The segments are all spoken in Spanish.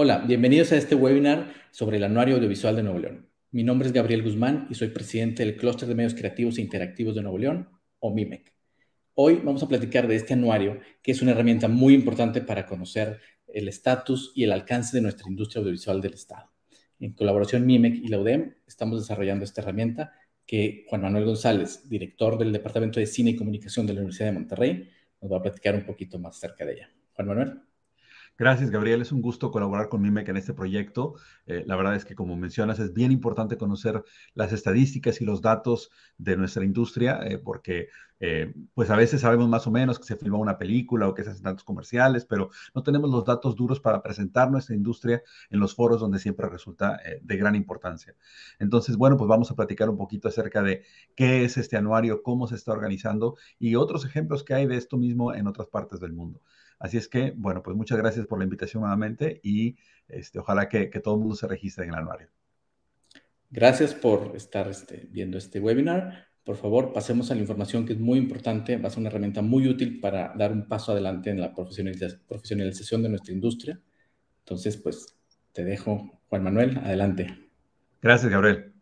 Hola, bienvenidos a este webinar sobre el Anuario Audiovisual de Nuevo León. Mi nombre es Gabriel Guzmán y soy presidente del Clúster de Medios Creativos e Interactivos de Nuevo León, o MIMEC. Hoy vamos a platicar de este anuario, que es una herramienta muy importante para conocer el estatus y el alcance de nuestra industria audiovisual del Estado. En colaboración MIMEC y la UDEM estamos desarrollando esta herramienta que Juan Manuel González, director del Departamento de Cine y Comunicación de la Universidad de Monterrey, nos va a platicar un poquito más acerca de ella. Juan Manuel. Gracias, Gabriel. Es un gusto colaborar con MIMEC en este proyecto. La verdad es que, como mencionas, es bien importante conocer las estadísticas y los datos de nuestra industria, porque pues a veces sabemos más o menos que se filmó una película o que se hacen tantos comerciales, pero no tenemos los datos duros para presentar nuestra industria en los foros donde siempre resulta de gran importancia. Entonces, bueno, pues vamos a platicar un poquito acerca de qué es este anuario, cómo se está organizando y otros ejemplos que hay de esto mismo en otras partes del mundo. Así es que, bueno, pues muchas gracias por la invitación nuevamente y ojalá que todo el mundo se registre en el anuario. Gracias por estar viendo este webinar. Por favor, pasemos a la información que es muy importante. Va a ser una herramienta muy útil para dar un paso adelante en la profesionalización de nuestra industria. Entonces, pues, te dejo, Juan Manuel, adelante. Gracias, Gabriel.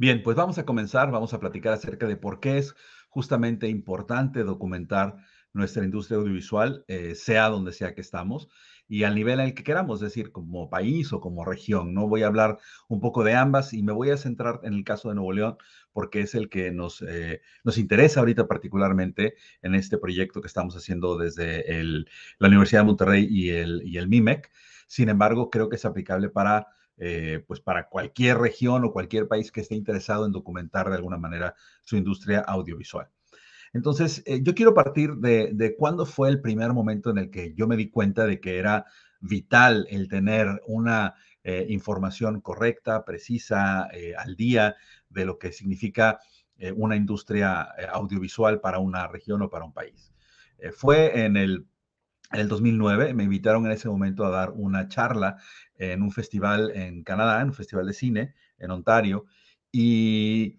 Bien, pues vamos a comenzar, vamos a platicar acerca de por qué es justamente importante documentar nuestra industria audiovisual, sea donde sea que estamos, y al nivel en el que queramos, es decir, como país o como región. No voy a hablar un poco de ambas y me voy a centrar en el caso de Nuevo León, porque es el que nos interesa ahorita particularmente en este proyecto que estamos haciendo desde la Universidad de Monterrey y el MIMEC. Sin embargo, creo que es aplicable pues para cualquier región o cualquier país que esté interesado en documentar de alguna manera su industria audiovisual. Entonces, yo quiero partir de cuándo fue el primer momento en el que yo me di cuenta de que era vital el tener una información correcta, precisa, al día de lo que significa una industria audiovisual para una región o para un país. Fue en el 2009 me invitaron en ese momento a dar una charla en un festival en Canadá, en un festival de cine en Ontario. Y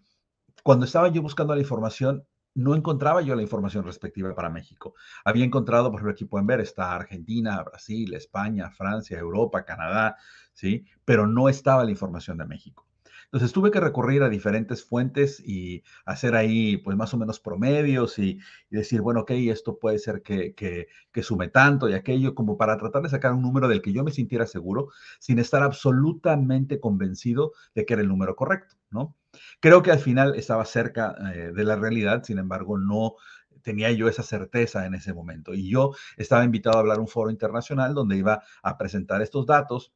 cuando estaba yo buscando la información, no encontraba yo la información respectiva para México. Había encontrado, por ejemplo, aquí pueden ver, está Argentina, Brasil, España, Francia, Europa, Canadá, ¿sí? Pero no estaba la información de México. Entonces tuve que recurrir a diferentes fuentes y hacer ahí, pues más o menos promedios y decir, bueno, ok, esto puede ser que sume tanto y aquello, como para tratar de sacar un número del que yo me sintiera seguro, sin estar absolutamente convencido de que era el número correcto, ¿no? Creo que al final estaba cerca de la realidad, sin embargo, no tenía yo esa certeza en ese momento. Y yo estaba invitado a hablar a un foro internacional donde iba a presentar estos datos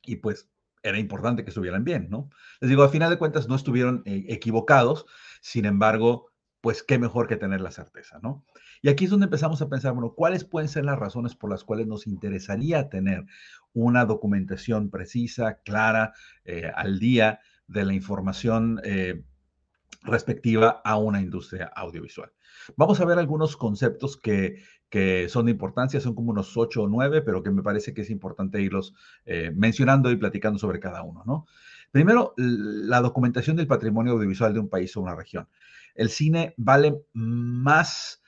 y pues era importante que estuvieran bien, ¿no? Les digo, al final de cuentas no estuvieron equivocados, sin embargo, pues qué mejor que tener la certeza, ¿no? Y aquí es donde empezamos a pensar, bueno, ¿cuáles pueden ser las razones por las cuales nos interesaría tener una documentación precisa, clara, al día de la información respectiva a una industria audiovisual? Vamos a ver algunos conceptos que son de importancia, son como unos 8 o 9, pero que me parece que es importante irlos mencionando y platicando sobre cada uno, ¿no? Primero, la documentación del patrimonio audiovisual de un país o una región. El cine vale más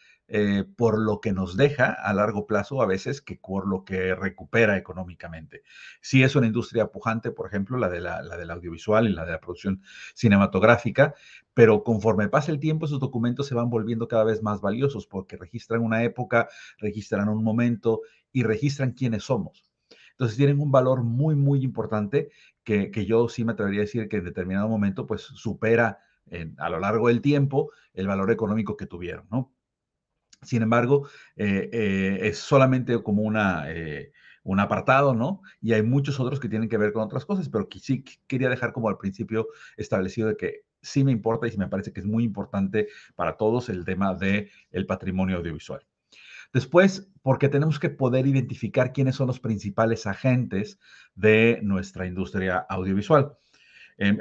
por lo que nos deja a largo plazo a veces que por lo que recupera económicamente. Si es una industria pujante, por ejemplo, la del audiovisual y la de la producción cinematográfica, pero conforme pasa el tiempo, esos documentos se van volviendo cada vez más valiosos porque registran una época, registran un momento y registran quiénes somos. Entonces tienen un valor muy, muy importante que yo sí me atrevería a decir que en determinado momento pues supera a lo largo del tiempo el valor económico que tuvieron, ¿no? Sin embargo, es solamente como un apartado, ¿no? Y hay muchos otros que tienen que ver con otras cosas, pero que sí quería dejar como al principio establecido de que sí me importa y sí me parece que es muy importante para todos el tema del patrimonio audiovisual. Después, porque tenemos que poder identificar quiénes son los principales agentes de nuestra industria audiovisual.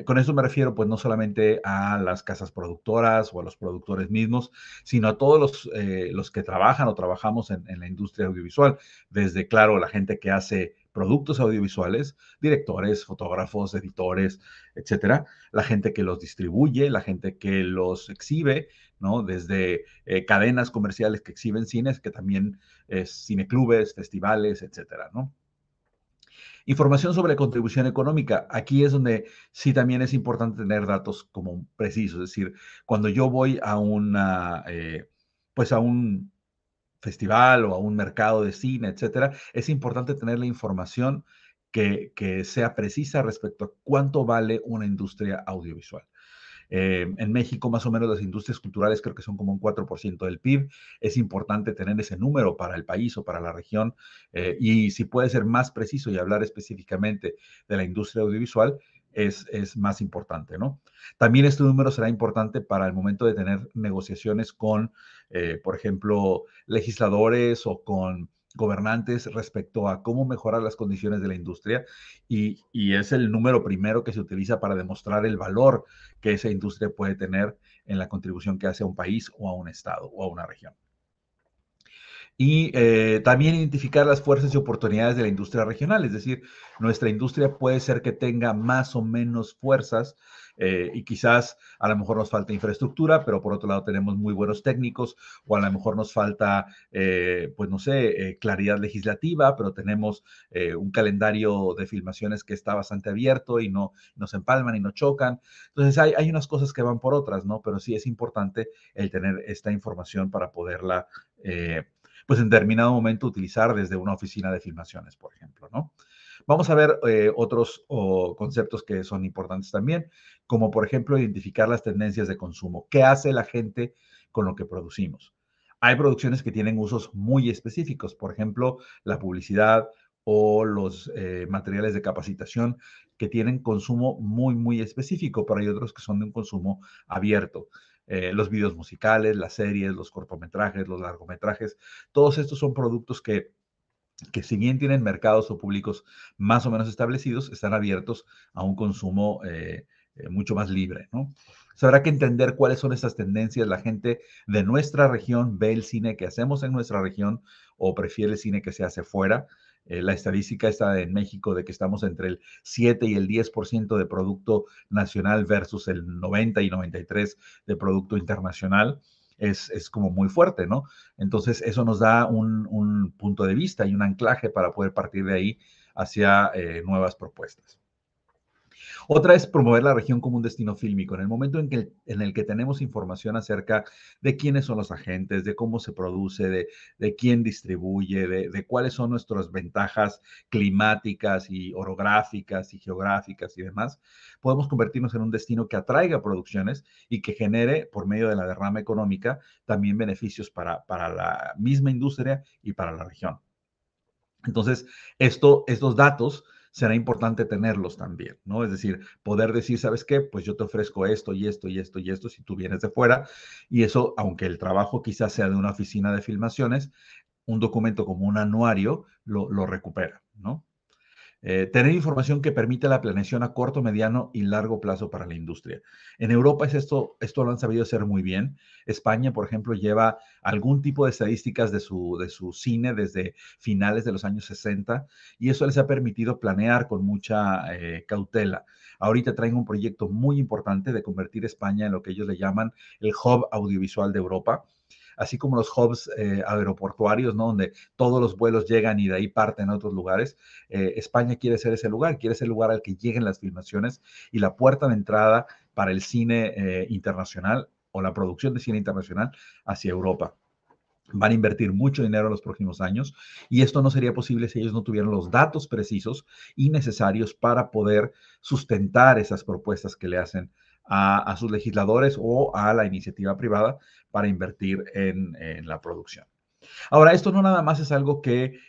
Con eso me refiero, pues, no solamente a las casas productoras o a los productores mismos, sino a todos los que trabajan o trabajamos en la industria audiovisual, desde, claro, la gente que hace productos audiovisuales, directores, fotógrafos, editores, etcétera, la gente que los distribuye, la gente que los exhibe, ¿no? Desde cadenas comerciales que exhiben cines, que también cineclubes, festivales, etcétera, ¿no? Información sobre contribución económica. Aquí es donde sí también es importante tener datos como precisos. Es decir, cuando yo voy a pues a un festival o a un mercado de cine, etcétera, es importante tener la información que sea precisa respecto a cuánto vale una industria audiovisual. En México, más o menos, las industrias culturales creo que son como un 4% del PIB. Es importante tener ese número para el país o para la región. Y si puede ser más preciso y hablar específicamente de la industria audiovisual, es más importante, ¿no? También este número será importante para el momento de tener negociaciones con, por ejemplo, legisladores o con gobernantes respecto a cómo mejorar las condiciones de la industria y es el número primero que se utiliza para demostrar el valor que esa industria puede tener en la contribución que hace a un país o a un estado o a una región. Y también identificar las fuerzas y oportunidades de la industria regional, es decir, nuestra industria puede ser que tenga más o menos fuerzas y quizás a lo mejor nos falta infraestructura, pero por otro lado tenemos muy buenos técnicos o a lo mejor nos falta, pues no sé, claridad legislativa, pero tenemos un calendario de filmaciones que está bastante abierto y no nos empalman y no chocan. Entonces hay unas cosas que van por otras, ¿no? Pero sí es importante el tener esta información para poderla pues en determinado momento utilizar desde una oficina de filmaciones, por ejemplo, ¿no? Vamos a ver otros conceptos que son importantes también, como por ejemplo identificar las tendencias de consumo. ¿Qué hace la gente con lo que producimos? Hay producciones que tienen usos muy específicos, por ejemplo, la publicidad o los materiales de capacitación que tienen consumo muy, muy específico, pero hay otros que son de un consumo abierto. Los videos musicales, las series, los cortometrajes, los largometrajes, todos estos son productos que si bien tienen mercados o públicos más o menos establecidos, están abiertos a un consumo mucho más libre, ¿no? So, habrá que entender cuáles son estas tendencias. La gente de nuestra región ve el cine que hacemos en nuestra región o prefiere el cine que se hace fuera. La estadística está en México de que estamos entre el 7 y el 10% de producto nacional versus el 90 y 93% de producto internacional. Es como muy fuerte, ¿no? Entonces, eso nos da un punto de vista y un anclaje para poder partir de ahí hacia nuevas propuestas. Otra es promover la región como un destino fílmico. En el momento en el que tenemos información acerca de quiénes son los agentes, de cómo se produce, de quién distribuye, de cuáles son nuestras ventajas climáticas y orográficas y geográficas y demás, podemos convertirnos en un destino que atraiga producciones y que genere, por medio de la derrama económica, también beneficios para la misma industria y para la región. Entonces, estos datos será importante tenerlos también, ¿no? Es decir, poder decir, ¿sabes qué? Pues yo te ofrezco esto y esto y esto y esto si tú vienes de fuera. Y eso, aunque el trabajo quizás sea de una oficina de filmaciones, un documento como un anuario lo recupera, ¿no? Tener información que permite la planeación a corto, mediano y largo plazo para la industria. En Europa esto lo han sabido hacer muy bien. España, por ejemplo, lleva algún tipo de estadísticas de su cine desde finales de los años 60 y eso les ha permitido planear con mucha cautela. Ahorita traen un proyecto muy importante de convertir España en lo que ellos le llaman el hub audiovisual de Europa, así como los hubs aeroportuarios, ¿no? Donde todos los vuelos llegan y de ahí parten a otros lugares. España quiere ser ese lugar, quiere ser el lugar al que lleguen las filmaciones y la puerta de entrada para el cine internacional o la producción de cine internacional hacia Europa. Van a invertir mucho dinero en los próximos años y esto no sería posible si ellos no tuvieran los datos precisos y necesarios para poder sustentar esas propuestas que le hacen a sus legisladores o a la iniciativa privada para invertir en la producción. Ahora, esto no nada más es algo que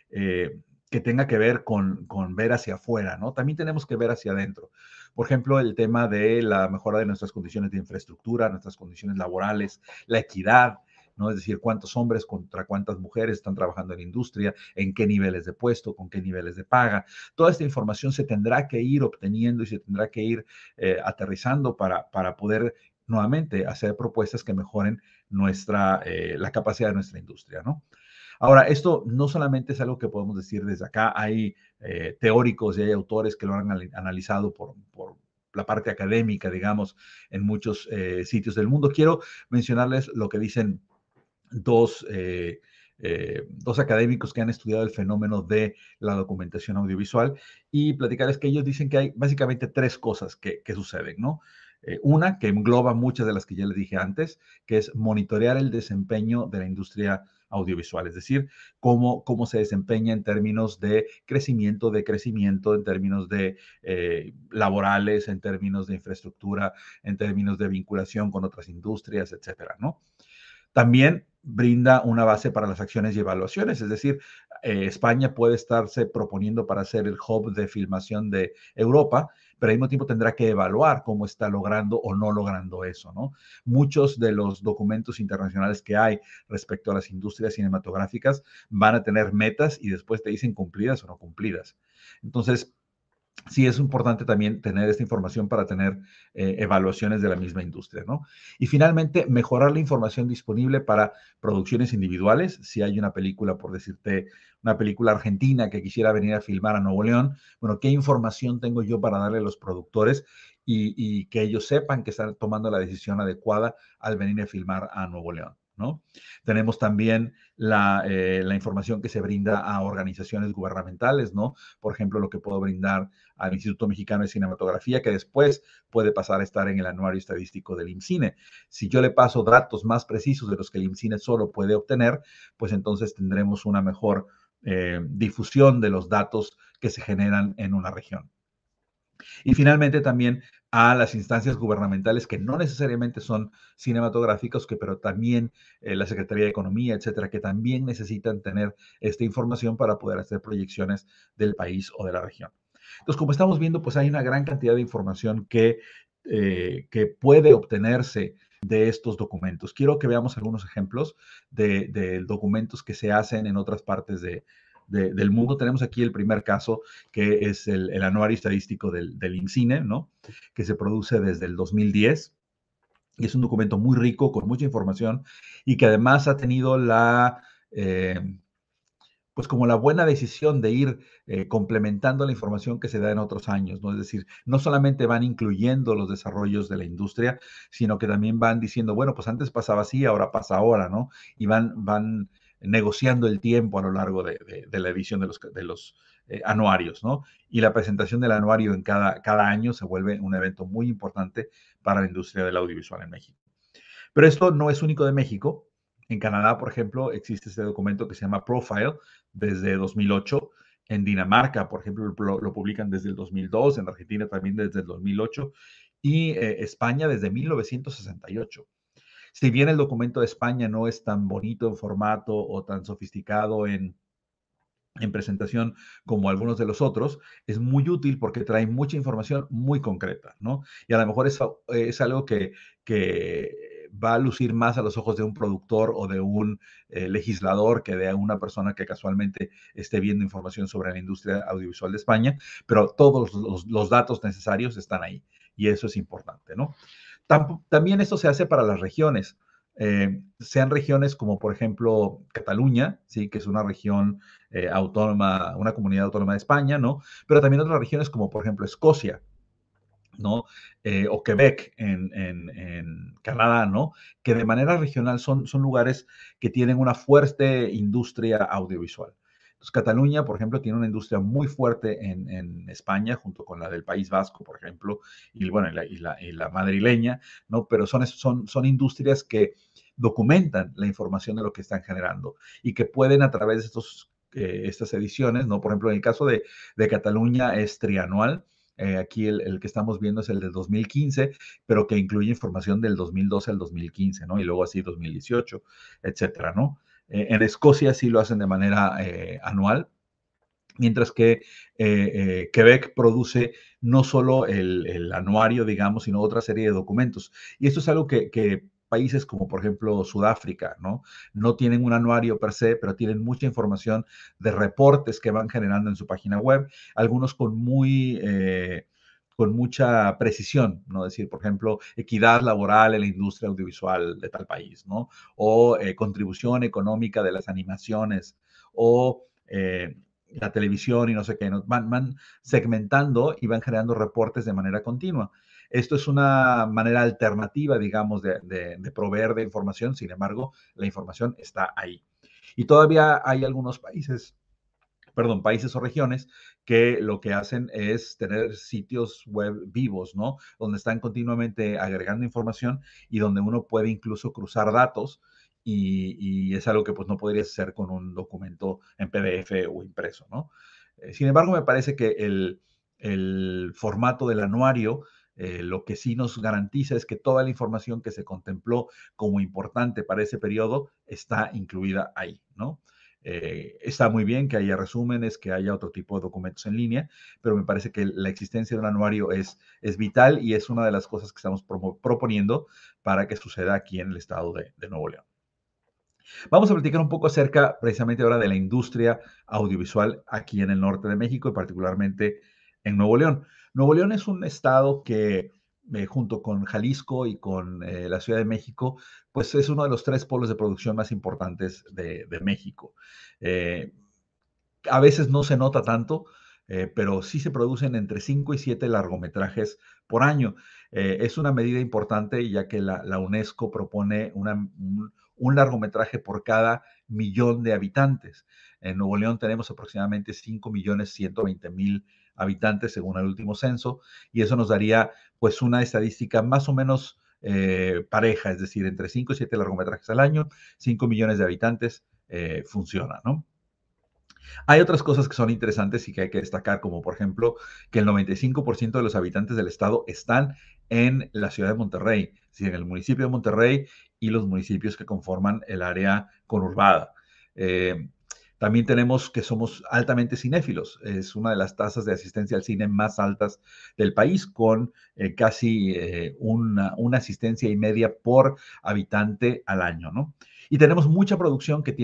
tenga que ver con ver hacia afuera, ¿no? También tenemos que ver hacia adentro. Por ejemplo, el tema de la mejora de nuestras condiciones de infraestructura, nuestras condiciones laborales, la equidad, ¿no? Es decir, cuántos hombres contra cuántas mujeres están trabajando en la industria, en qué niveles de puesto, con qué niveles de paga. Toda esta información se tendrá que ir obteniendo y se tendrá que ir aterrizando para poder nuevamente hacer propuestas que mejoren la capacidad de nuestra industria, ¿no? Ahora, esto no solamente es algo que podemos decir desde acá, hay teóricos y hay autores que lo han analizado por la parte académica, digamos, en muchos sitios del mundo. Quiero mencionarles lo que dicen dos, dos académicos que han estudiado el fenómeno de la documentación audiovisual y platicarles que ellos dicen que hay básicamente tres cosas que suceden, ¿no? Una que engloba muchas de las que ya les dije antes, que es monitorear el desempeño de la industria audiovisual, es decir, cómo se desempeña en términos de crecimiento, en términos de laborales, en términos de infraestructura, en términos de vinculación con otras industrias, etcétera, ¿no? También brinda una base para las acciones y evaluaciones, es decir, España puede estarse proponiendo para ser el hub de filmación de Europa, pero al mismo tiempo tendrá que evaluar cómo está logrando o no logrando eso, ¿no? Muchos de los documentos internacionales que hay respecto a las industrias cinematográficas van a tener metas y después te dicen cumplidas o no cumplidas. Entonces, sí es importante también tener esta información para tener evaluaciones de la misma industria, ¿no? Y finalmente, mejorar la información disponible para producciones individuales. Si hay una película, por decirte, una película argentina que quisiera venir a filmar a Nuevo León, bueno, ¿qué información tengo yo para darle a los productores y que ellos sepan que están tomando la decisión adecuada al venir a filmar a Nuevo León? ¿No? Tenemos también la información que se brinda a organizaciones gubernamentales, ¿no? Por ejemplo, lo que puedo brindar al Instituto Mexicano de Cinematografía, que después puede pasar a estar en el anuario estadístico del IMCINE. Si yo le paso datos más precisos de los que el IMCINE solo puede obtener, pues entonces tendremos una mejor difusión de los datos que se generan en una región. Y finalmente también a las instancias gubernamentales que no necesariamente son cinematográficas, pero también la Secretaría de Economía, etcétera, que también necesitan tener esta información para poder hacer proyecciones del país o de la región. Entonces, como estamos viendo, pues hay una gran cantidad de información que puede obtenerse de estos documentos. Quiero que veamos algunos ejemplos de documentos que se hacen en otras partes del mundo. Tenemos aquí el primer caso, que es el anuario estadístico del IMCINE, ¿no? Que se produce desde el 2010. Y es un documento muy rico, con mucha información, y que además ha tenido pues como la buena decisión de ir complementando la información que se da en otros años, ¿no? Es decir, no solamente van incluyendo los desarrollos de la industria, sino que también van diciendo, bueno, pues antes pasaba así, ahora pasa ahora, ¿no? Y van negociando el tiempo a lo largo de la edición de los anuarios, ¿no? Y la presentación del anuario en cada año se vuelve un evento muy importante para la industria del audiovisual en México. Pero esto no es único de México. En Canadá, por ejemplo, existe este documento que se llama Profile desde 2008. En Dinamarca, por ejemplo, lo publican desde el 2002. En Argentina también desde el 2008. Y España desde 1968. Si bien el documento de España no es tan bonito en formato o tan sofisticado en presentación como algunos de los otros, es muy útil porque trae mucha información muy concreta, ¿no? Y a lo mejor es algo que va a lucir más a los ojos de un productor o de un legislador que de una persona que casualmente esté viendo información sobre la industria audiovisual de España, pero todos los datos necesarios están ahí y eso es importante, ¿no? También esto se hace para las regiones. Sean regiones como por ejemplo Cataluña, ¿sí? Que es una región autónoma, una comunidad autónoma de España, ¿no? Pero también otras regiones como por ejemplo Escocia, ¿no? O Quebec en Canadá, ¿no? Que de manera regional son lugares que tienen una fuerte industria audiovisual. Entonces, Cataluña, por ejemplo, tiene una industria muy fuerte en España, junto con la del País Vasco, por ejemplo, y bueno, y la madrileña, ¿no? Pero son industrias que documentan la información de lo que están generando y que pueden a través de estas ediciones, ¿no? Por ejemplo, en el caso de Cataluña es trianual. Aquí el que estamos viendo es el del 2015, pero que incluye información del 2012 al 2015, ¿no? Y luego así 2018, etcétera, ¿no? En Escocia sí lo hacen de manera anual, mientras que Quebec produce no solo el anuario, digamos, sino otra serie de documentos. Y esto es algo que países como, por ejemplo, Sudáfrica, ¿no? No tienen un anuario per se, pero tienen mucha información de reportes que van generando en su página web, algunos con mucha precisión, ¿no? Es decir, por ejemplo, equidad laboral en la industria audiovisual de tal país, ¿no? O contribución económica de las animaciones, o la televisión y no sé qué, ¿no? Van segmentando y van generando reportes de manera continua. Esto es una manera alternativa, digamos, de proveer de información, sin embargo, la información está ahí. Y todavía hay algunos países, perdón, países o regiones que lo que hacen es tener sitios web vivos, ¿no? Donde están continuamente agregando información y donde uno puede incluso cruzar datos y es algo que pues no podrías hacer con un documento en PDF o impreso, ¿no? Sin embargo, me parece que el formato del anuario lo que sí nos garantiza es que toda la información que se contempló como importante para ese periodo está incluida ahí, ¿no? Está muy bien que haya resúmenes, que haya otro tipo de documentos en línea, pero me parece que la existencia de un anuario es vital y es una de las cosas que estamos proponiendo para que suceda aquí en el estado de Nuevo León. Vamos a platicar un poco acerca precisamente ahora de la industria audiovisual aquí en el norte de México y particularmente en Nuevo León. Nuevo León es un estado que junto con Jalisco y con la Ciudad de México, pues es uno de los 3 polos de producción más importantes de México. Eh, a veces no se nota tanto, pero sí se producen entre 5 y 7 largometrajes por año. Es una medida importante ya que la UNESCO propone un largometraje por cada millón de habitantes. En Nuevo León tenemos aproximadamente 5.120.000 habitantes según el último censo y eso nos daría pues una estadística más o menos pareja, es decir, entre 5 y 7 largometrajes al año, 5 millones de habitantes, funciona, ¿no? Hay otras cosas que son interesantes y que hay que destacar, como por ejemplo que el 95% de los habitantes del estado están en la ciudad de Monterrey, es decir, en el municipio de Monterrey y los municipios que conforman el área conurbada. Eh, también tenemos que somos altamente cinéfilos. Es una de las tasas de asistencia al cine más altas del país, con casi una asistencia y media por habitante al año, ¿no? Y tenemos mucha producción que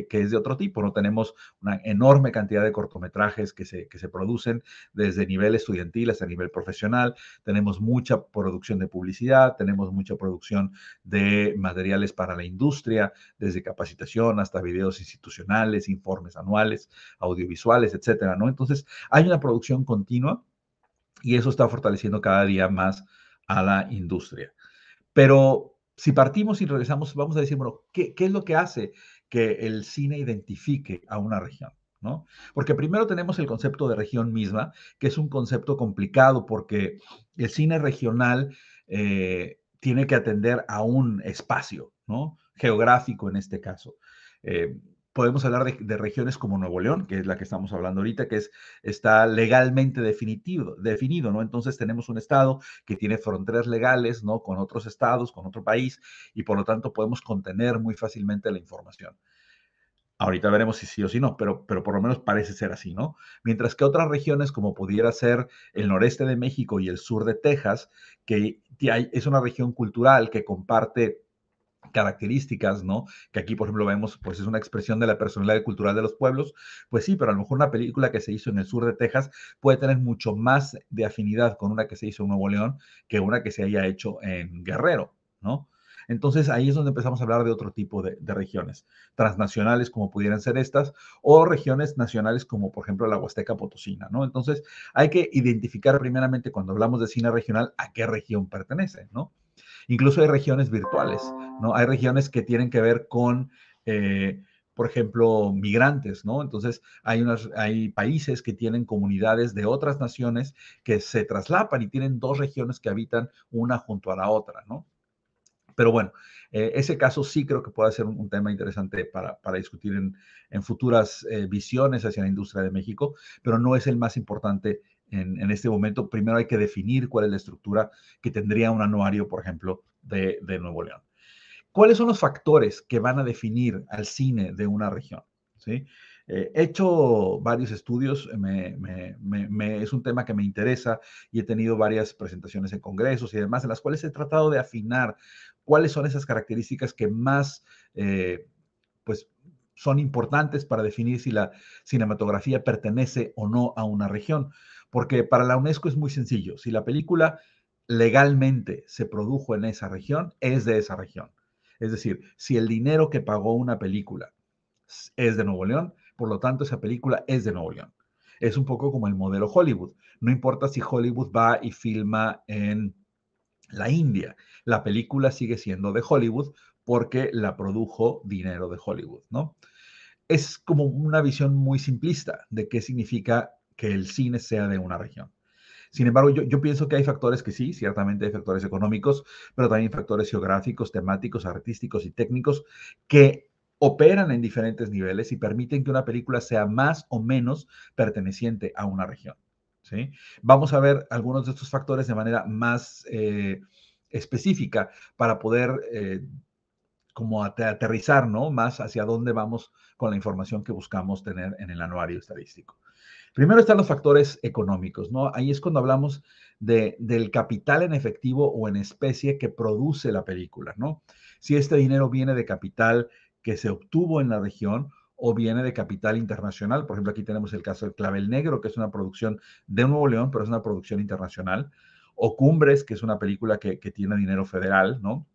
es de otro tipo, ¿no? Tenemos una enorme cantidad de cortometrajes que se producen desde nivel estudiantil hasta nivel profesional. Tenemos mucha producción de publicidad, tenemos mucha producción de materiales para la industria, desde capacitación hasta videos institucionales, informes anuales, audiovisuales, etcétera, ¿no? Entonces, hay una producción continua y eso está fortaleciendo cada día más a la industria. Pero si partimos y regresamos, vamos a decir, bueno, ¿qué es lo que hace que el cine identifique a una región? ¿No? Porque primero tenemos el concepto de región misma, que es un concepto complicado porque el cine regional tiene que atender a un espacio, ¿no? Geográfico en este caso. Eh, Podemos hablar de regiones como Nuevo León, que es la que estamos hablando ahorita, está legalmente definido, ¿no? Entonces tenemos un estado que tiene fronteras legales, ¿no? Con otros estados, con otro país, y por lo tanto podemos contener muy fácilmente la información. Ahorita veremos si sí o si no, pero por lo menos parece ser así, ¿no? Mientras que otras regiones, como pudiera ser el noreste de México y el sur de Texas, es una región cultural que comparte características, ¿no? Que aquí, por ejemplo, vemos, pues es una expresión de la personalidad cultural de los pueblos, pues sí, pero a lo mejor una película que se hizo en el sur de Texas puede tener mucho más de afinidad con una que se hizo en Nuevo León que una que se haya hecho en Guerrero, ¿no? Entonces ahí es donde empezamos a hablar de otro tipo de regiones, transnacionales como pudieran ser estas, o regiones nacionales como por ejemplo la Huasteca Potosina, ¿no? Entonces hay que identificar primeramente cuando hablamos de cine regional a qué región pertenece, ¿no? Incluso hay regiones virtuales, ¿no? Hay regiones que tienen que ver con, por ejemplo, migrantes, ¿no? Entonces, hay países que tienen comunidades de otras naciones que se traslapan y tienen 2 regiones que habitan una junto a la otra, ¿no? Pero bueno, ese caso sí creo que puede ser un tema interesante para discutir en futuras visiones hacia la industria de México, pero no es el más importante en este momento. Primero hay que definir cuál es la estructura que tendría un anuario, por ejemplo, de Nuevo León. ¿Cuáles son los factores que van a definir al cine de una región? ¿Sí? He hecho varios estudios, es un tema que me interesa y he tenido varias presentaciones en congresos y demás, en las cuales he tratado de afinar cuáles son esas características que más, pues, son importantes para definir si la cinematografía pertenece o no a una región, porque para la UNESCO es muy sencillo. Si la película legalmente se produjo en esa región, es de esa región. Es decir, si el dinero que pagó una película es de Nuevo León, por lo tanto esa película es de Nuevo León. Es un poco como el modelo Hollywood. No importa si Hollywood va y filma en la India, la película sigue siendo de Hollywood porque la produjo dinero de Hollywood, ¿no? Es como una visión muy simplista de qué significa que el cine sea de una región. Sin embargo, yo pienso que hay factores que sí, ciertamente hay factores económicos, pero también factores geográficos, temáticos, artísticos y técnicos que operan en diferentes niveles y permiten que una película sea más o menos perteneciente a una región. ¿Sí? Vamos a ver algunos de estos factores de manera más específica para poder como aterrizar, ¿no? Más hacia dónde vamos con la información que buscamos tener en el anuario estadístico. Primero están los factores económicos, ¿no? Ahí es cuando hablamos del capital en efectivo o en especie que produce la película, ¿no? Si este dinero viene de capital que se obtuvo en la región o viene de capital internacional. Por ejemplo, aquí tenemos el caso de Clavel Negro, que es una producción de Nuevo León, pero es una producción internacional. O Cumbres, que es una película que tiene dinero federal, ¿no?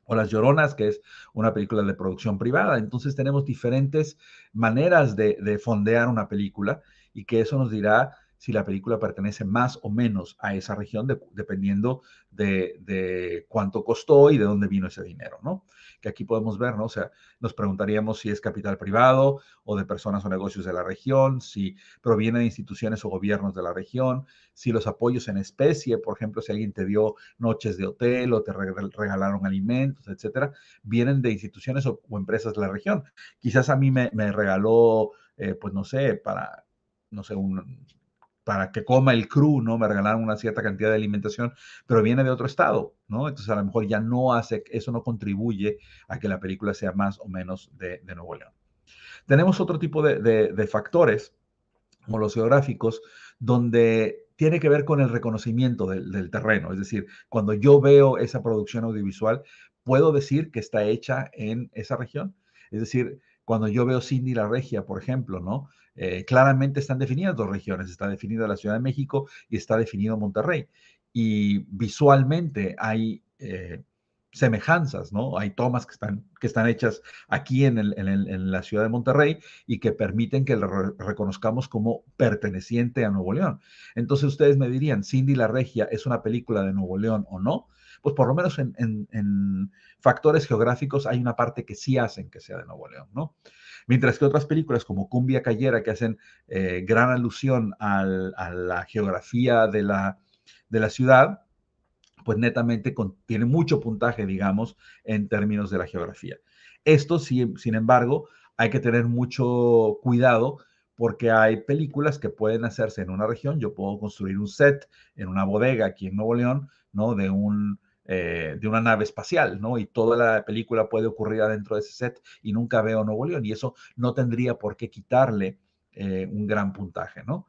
O Las Lloronas, que es una película de producción privada. Entonces tenemos diferentes maneras de fondear una película y que eso nos dirá si la película pertenece más o menos a esa región, dependiendo de cuánto costó y de dónde vino ese dinero, ¿no? Que aquí podemos ver, ¿no? O sea, nos preguntaríamos si es capital privado o de personas o negocios de la región, si proviene de instituciones o gobiernos de la región, si los apoyos en especie, por ejemplo, si alguien te dio noches de hotel o te regalaron alimentos, etcétera, vienen de instituciones o empresas de la región. Quizás a mí me regaló, pues no sé, no sé, para que coma el crew, ¿no? Me regalaron una cierta cantidad de alimentación, pero viene de otro estado, ¿no? Entonces a lo mejor ya no hace, eso no contribuye a que la película sea más o menos de Nuevo León. Tenemos otro tipo de factores, como los geográficos, donde tiene que ver con el reconocimiento del terreno. Es decir, cuando yo veo esa producción audiovisual, puedo decir que está hecha en esa región. Es decir, cuando yo veo Cindy la Regia, por ejemplo, ¿no? Claramente están definidas dos regiones. Está definida la Ciudad de México y está definido Monterrey. Y visualmente hay semejanzas, ¿no? Hay tomas que están hechas aquí en la ciudad de Monterrey y que permiten que lo reconozcamos como perteneciente a Nuevo León. Entonces ustedes me dirían, Cindy la Regia es una película de Nuevo León o no. Pues por lo menos en factores geográficos hay una parte que sí hacen que sea de Nuevo León, ¿no? Mientras que otras películas como Cumbia Callera, que hacen gran alusión a la geografía de la ciudad, pues netamente tiene mucho puntaje, digamos, en términos de la geografía. Esto, sin embargo, hay que tener mucho cuidado porque hay películas que pueden hacerse en una región. Yo puedo construir un set en una bodega aquí en Nuevo León, ¿no? De una nave espacial, ¿no? Y toda la película puede ocurrir adentro de ese set y nunca veo Nuevo León. Y eso no tendría por qué quitarle un gran puntaje, ¿no?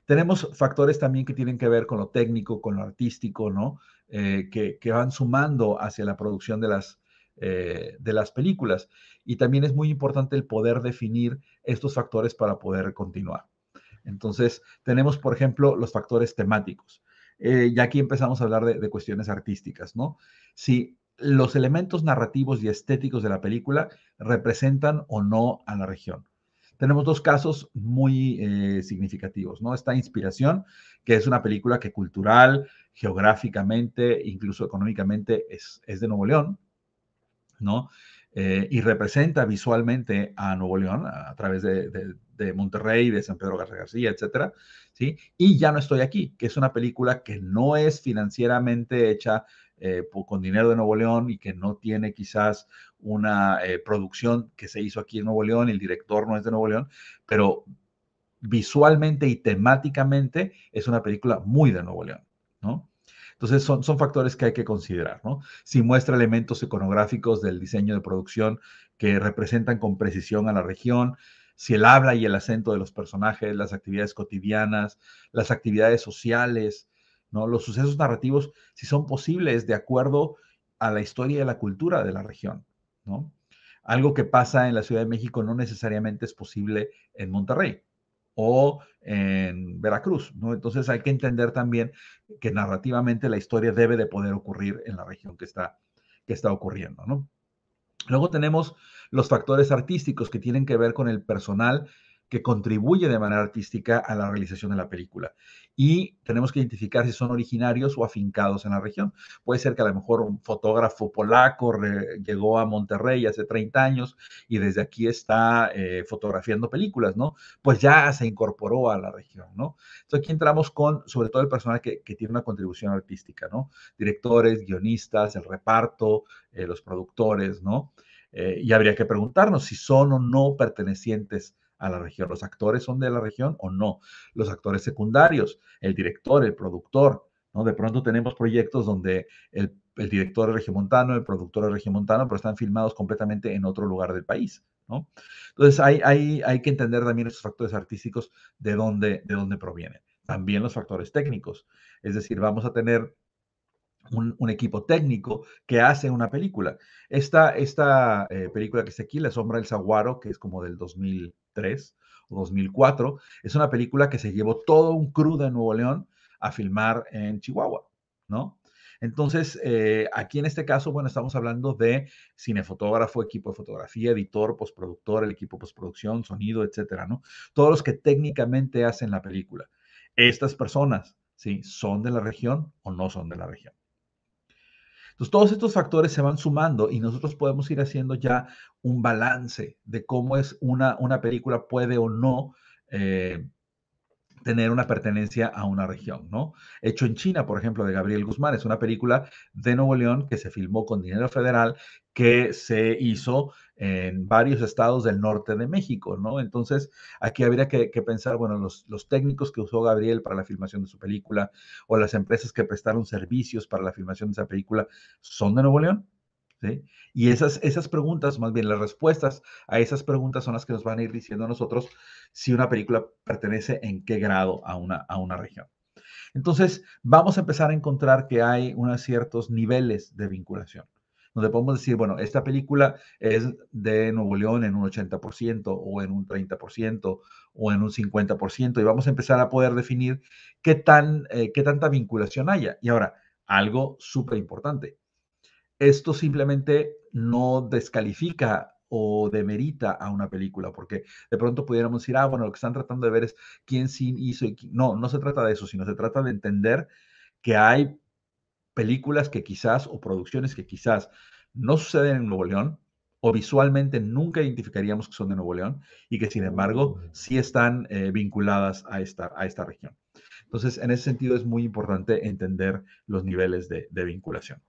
Tenemos factores también que tienen que ver con lo técnico, con lo artístico, ¿no? Que van sumando hacia la producción de las películas. Y también es muy importante el poder definir estos factores para poder continuar. Entonces, tenemos, por ejemplo, los factores temáticos. Ya aquí empezamos a hablar de cuestiones artísticas, ¿no? Si los elementos narrativos y estéticos de la película representan o no a la región. Tenemos dos casos muy significativos, ¿no? Esta Inspiración, que es una película que cultural, geográficamente, incluso económicamente es de Nuevo León, ¿no? Y representa visualmente a Nuevo León a través de Monterrey, de San Pedro García, etcétera, ¿sí? Y Ya no estoy aquí, que es una película que no es financieramente hecha con dinero de Nuevo León y que no tiene quizás una producción que se hizo aquí en Nuevo León, el director no es de Nuevo León, pero visualmente y temáticamente es una película muy de Nuevo León, ¿no? Entonces son factores que hay que considerar, ¿no? Si muestra elementos iconográficos del diseño de producción que representan con precisión a la región, si el habla y el acento de los personajes, las actividades cotidianas, las actividades sociales, ¿no? Los sucesos narrativos, si son posibles de acuerdo a la historia y a la cultura de la región, ¿no? Algo que pasa en la Ciudad de México no necesariamente es posible en Monterrey o en Veracruz, ¿no? Entonces hay que entender también que narrativamente la historia debe de poder ocurrir en la región que está ocurriendo, ¿no? Luego tenemos los factores artísticos que tienen que ver con el personal que contribuye de manera artística a la realización de la película. Y tenemos que identificar si son originarios o afincados en la región. Puede ser que a lo mejor un fotógrafo polaco llegó a Monterrey hace 30 años y desde aquí está fotografiando películas, ¿no? Pues ya se incorporó a la región, ¿no? Entonces aquí entramos con, sobre todo, el personal que tiene una contribución artística, ¿no? Directores, guionistas, el reparto, los productores, ¿no? Y habría que preguntarnos si son o no pertenecientes a la región. ¿Los actores son de la región o no? Los actores secundarios, el director, el productor, ¿no? De pronto tenemos proyectos donde el director es regiomontano, el productor es regiomontano, pero están filmados completamente en otro lugar del país, ¿no? Entonces hay que entender también esos factores artísticos de dónde provienen. También los factores técnicos, es decir, vamos a tener un equipo técnico que hace una película. Esta película que está aquí, La sombra del saguaro, que es como del 2003 o 2004, es una película que se llevó todo un crew de Nuevo León a filmar en Chihuahua, ¿no? Entonces, aquí en este caso, bueno, estamos hablando de cinefotógrafo, equipo de fotografía, editor, postproductor, el equipo de postproducción, sonido, etcétera, ¿no? Todos los que técnicamente hacen la película. Estas personas, ¿sí? ¿Son de la región o no son de la región? Entonces, todos estos factores se van sumando y nosotros podemos ir haciendo ya un balance de cómo es una película puede o no eh, tener una pertenencia a una región, ¿no? Hecho en China, por ejemplo, de Gabriel Guzmán, es una película de Nuevo León que se filmó con dinero federal, que se hizo en varios estados del norte de México, ¿no? Entonces, aquí habría que pensar, bueno, los técnicos que usó Gabriel para la filmación de su película o las empresas que prestaron servicios para la filmación de esa película, ¿son de Nuevo León? ¿Sí? Y esas preguntas, más bien las respuestas a esas preguntas son las que nos van a ir diciendo a nosotros si una película pertenece en qué grado a una región. Entonces, vamos a empezar a encontrar que hay unos ciertos niveles de vinculación, donde podemos decir, bueno, esta película es de Nuevo León en un 80% o en un 30% o en un 50%, y vamos a empezar a poder definir qué tanta vinculación haya. Y ahora, algo súper importante, esto simplemente no descalifica o demerita a una película, porque de pronto pudiéramos decir, bueno, lo que están tratando de ver es quién sí hizo y quién. No, no se trata de eso, sino se trata de entender que hay películas que quizás o producciones que quizás no suceden en Nuevo León o visualmente nunca identificaríamos que son de Nuevo León y que sin embargo sí están vinculadas a esta región. Entonces, en ese sentido es muy importante entender los niveles de vinculación.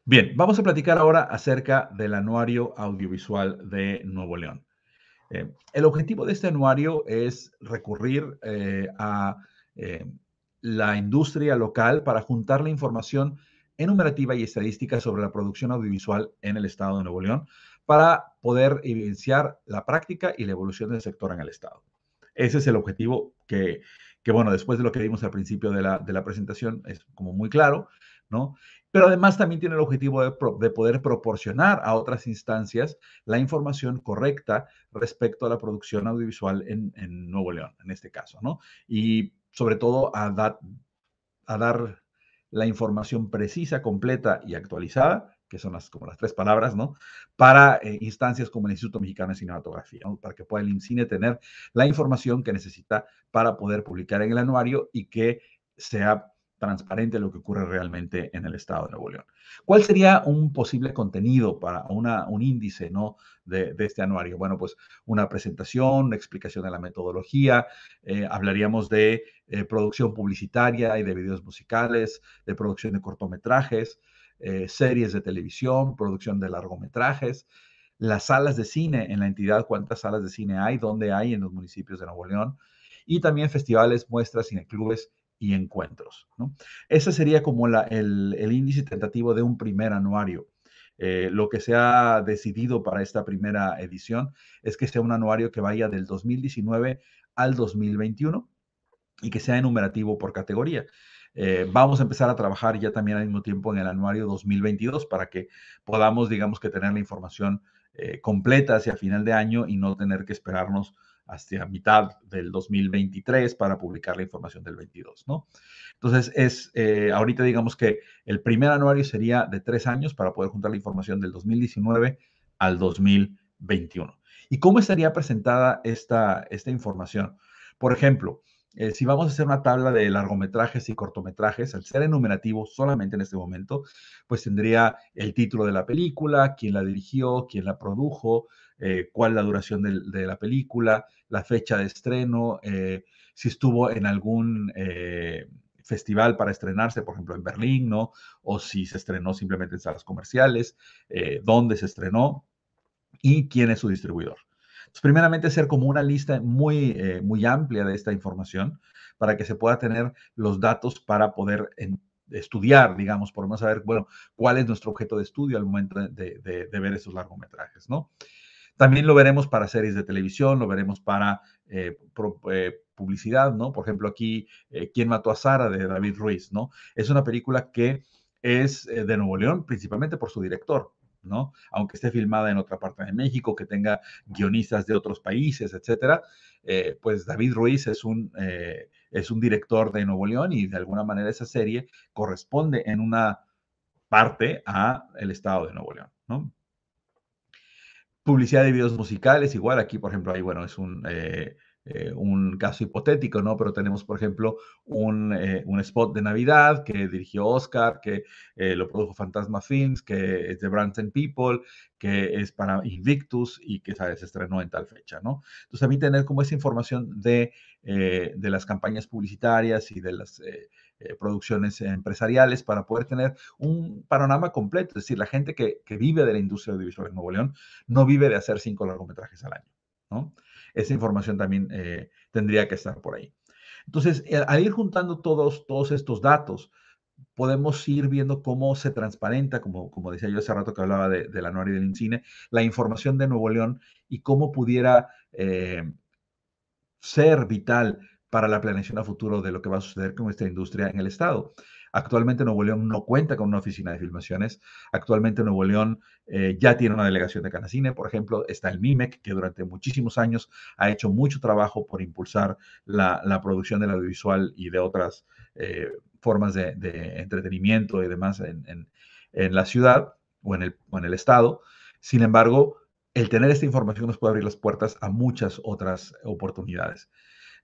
Bien, vamos a platicar ahora acerca del Anuario Audiovisual de Nuevo León. El objetivo de este anuario es recurrir a eh, la industria local para juntar la información enumerativa y estadística sobre la producción audiovisual en el estado de Nuevo León para poder evidenciar la práctica y la evolución del sector en el estado. Ese es el objetivo bueno, después de lo que vimos al principio de la presentación, es como muy claro, ¿no? Pero además también tiene el objetivo de poder proporcionar a otras instancias la información correcta respecto a la producción audiovisual en Nuevo León, en este caso, ¿no? Y sobre todo a dar la información precisa, completa y actualizada, que son como las tres palabras, ¿no? Para instancias como el Instituto Mexicano de Cinematografía, ¿no? Para que pueda el IMCINE tener la información que necesita para poder publicar en el anuario y que sea transparente lo que ocurre realmente en el estado de Nuevo León. ¿Cuál sería un posible contenido para un índice, ¿no? de este anuario? Bueno, pues una presentación, una explicación de la metodología, hablaríamos de producción publicitaria y de videos musicales, de producción de cortometrajes, series de televisión, producción de largometrajes, las salas de cine en la entidad, cuántas salas de cine hay, dónde hay en los municipios de Nuevo León, y también festivales, muestras, cineclubes y encuentros, ¿no? Ese sería como el índice tentativo de un primer anuario. Lo que se ha decidido para esta primera edición es que sea un anuario que vaya del 2019 al 2021 y que sea enumerativo por categoría. Vamos a empezar a trabajar ya también al mismo tiempo en el anuario 2022 para que podamos, digamos, que tener la información completa hacia final de año y no tener que esperarnos hasta mitad del 2023 para publicar la información del 22, ¿no? Entonces, ahorita digamos que el primer anuario sería de 3 años para poder juntar la información del 2019 al 2021. ¿Y cómo estaría presentada esta información? Por ejemplo, si vamos a hacer una tabla de largometrajes y cortometrajes, al ser enumerativo solamente en este momento, pues tendría el título de la película, quién la dirigió, quién la produjo, cuál es la duración de la película, la fecha de estreno, si estuvo en algún festival para estrenarse, por ejemplo, en Berlín, ¿no? O si se estrenó simplemente en salas comerciales, dónde se estrenó y quién es su distribuidor. Entonces, primeramente, hacer como una lista muy amplia de esta información para que se pueda tener los datos para poder estudiar, digamos, por lo menos saber, bueno, cuál es nuestro objeto de estudio al momento de ver esos largometrajes, ¿no? También lo veremos para series de televisión, lo veremos para publicidad, ¿no? Por ejemplo, aquí, ¿Quién mató a Sara? De David Ruiz, ¿no? Es una película que es de Nuevo León, principalmente por su director, ¿no? Aunque esté filmada en otra parte de México, que tenga guionistas de otros países, etcétera, pues David Ruiz es un director de Nuevo León y de alguna manera esa serie corresponde en una parte a el estado de Nuevo León, ¿no? Publicidad de videos musicales, igual aquí, por ejemplo, ahí, bueno, es un caso hipotético, ¿no? Pero tenemos, por ejemplo, un spot de Navidad que dirigió Oscar, que lo produjo Fantasma Films, que es de Brands and People, que es para Invictus y que, ¿sabes?, se estrenó en tal fecha, ¿no? Entonces, también tener como esa información de las campañas publicitarias y de las producciones empresariales para poder tener un panorama completo. Es decir, la gente que vive de la industria audiovisual en Nuevo León no vive de hacer 5 largometrajes al año, ¿no? Esa información también tendría que estar por ahí. Entonces, al ir juntando todos estos datos, podemos ir viendo cómo se transparenta, como decía yo hace rato que hablaba del anuario del INCINE, la información de Nuevo León y cómo pudiera ser vital para la planeación a futuro de lo que va a suceder con esta industria en el Estado. Actualmente Nuevo León no cuenta con una oficina de filmaciones. Actualmente Nuevo León ya tiene una delegación de Canacine, por ejemplo. Está el MIMEC, que durante muchísimos años ha hecho mucho trabajo por impulsar la producción del audiovisual y de otras formas de entretenimiento y demás en la ciudad o en el Estado. Sin embargo, el tener esta información nos puede abrir las puertas a muchas otras oportunidades.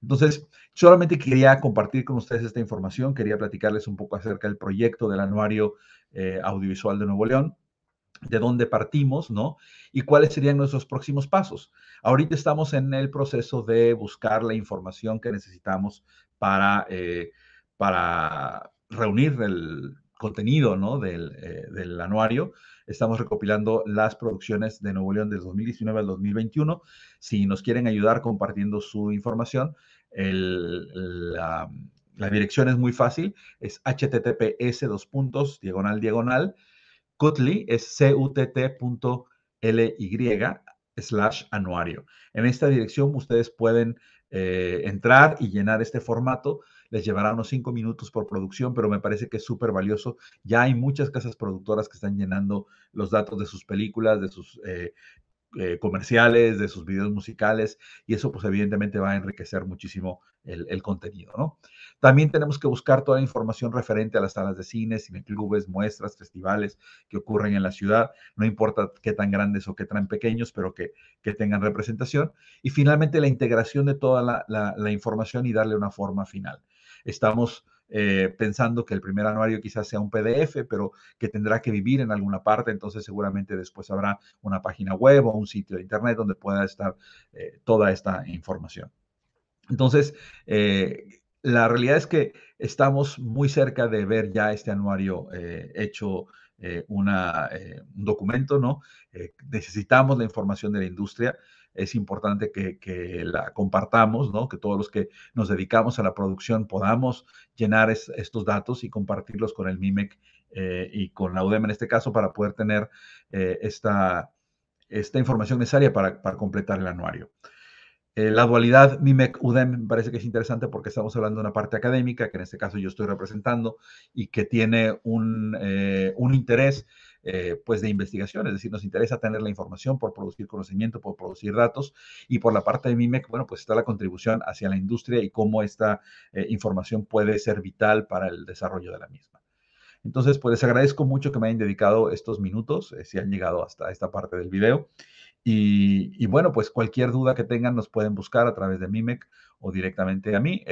Entonces, solamente quería compartir con ustedes esta información, quería platicarles un poco acerca del proyecto del Anuario Audiovisual de Nuevo León, de dónde partimos, ¿no? Y cuáles serían nuestros próximos pasos. Ahorita estamos en el proceso de buscar la información que necesitamos para reunir el contenido, ¿no? del anuario. Estamos recopilando las producciones de Nuevo León del 2019 al 2021. Si nos quieren ayudar compartiendo su información, la dirección es muy fácil, es https:// Cutly es cutt.ly/anuario. En esta dirección ustedes pueden entrar y llenar este formato. Les llevará unos 5 minutos por producción, pero me parece que es súper valioso. Ya hay muchas casas productoras que están llenando los datos de sus películas, de sus comerciales, de sus videos musicales, y eso pues evidentemente va a enriquecer muchísimo el contenido, ¿no? También tenemos que buscar toda la información referente a las salas de cine, cineclubes, muestras, festivales que ocurren en la ciudad, no importa qué tan grandes o qué tan pequeños, pero que tengan representación. Y finalmente la integración de toda la información y darle una forma final. Estamos pensando que el primer anuario quizás sea un PDF, pero que tendrá que vivir en alguna parte, entonces seguramente después habrá una página web o un sitio de internet donde pueda estar toda esta información. Entonces, la realidad es que estamos muy cerca de ver ya este anuario hecho un documento, ¿no? Necesitamos la información de la industria. Es importante que la compartamos, ¿no? Que todos los que nos dedicamos a la producción podamos llenar estos datos y compartirlos con el MIMEC y con la UDEM en este caso para poder tener esta información necesaria para completar el anuario. La dualidad MIMEC-UDEM me parece que es interesante porque estamos hablando de una parte académica, que en este caso yo estoy representando, y que tiene un interés pues de investigación, es decir, nos interesa tener la información por producir conocimiento, por producir datos, y por la parte de MIMEC, bueno, pues está la contribución hacia la industria y cómo esta información puede ser vital para el desarrollo de la misma. Entonces, pues les agradezco mucho que me hayan dedicado estos minutos, si han llegado hasta esta parte del video. Y bueno, pues cualquier duda que tengan nos pueden buscar a través de Mimec o directamente a mí.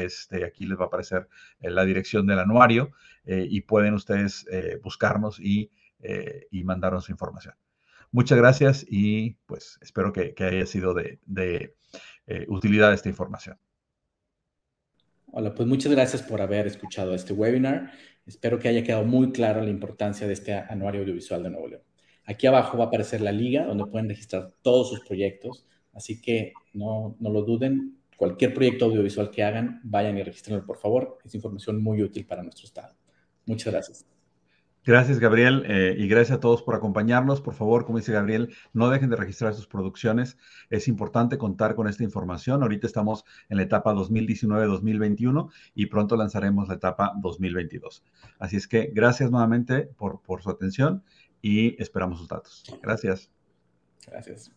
Aquí les va a aparecer la dirección del anuario y pueden ustedes buscarnos y mandarnos su información. Muchas gracias y pues espero que haya sido de utilidad esta información. Hola, pues muchas gracias por haber escuchado este webinar. Espero que haya quedado muy clara la importancia de este anuario audiovisual de Nuevo León. Aquí abajo va a aparecer la liga donde pueden registrar todos sus proyectos, así que no lo duden. Cualquier proyecto audiovisual que hagan, vayan y regístrenlo, por favor. Es información muy útil para nuestro estado. Muchas gracias. Gracias, Gabriel, y gracias a todos por acompañarnos. Por favor, como dice Gabriel, no dejen de registrar sus producciones. Es importante contar con esta información. Ahorita estamos en la etapa 2019-2021 y pronto lanzaremos la etapa 2022. Así es que gracias nuevamente por su atención y esperamos sus datos. Gracias. Gracias.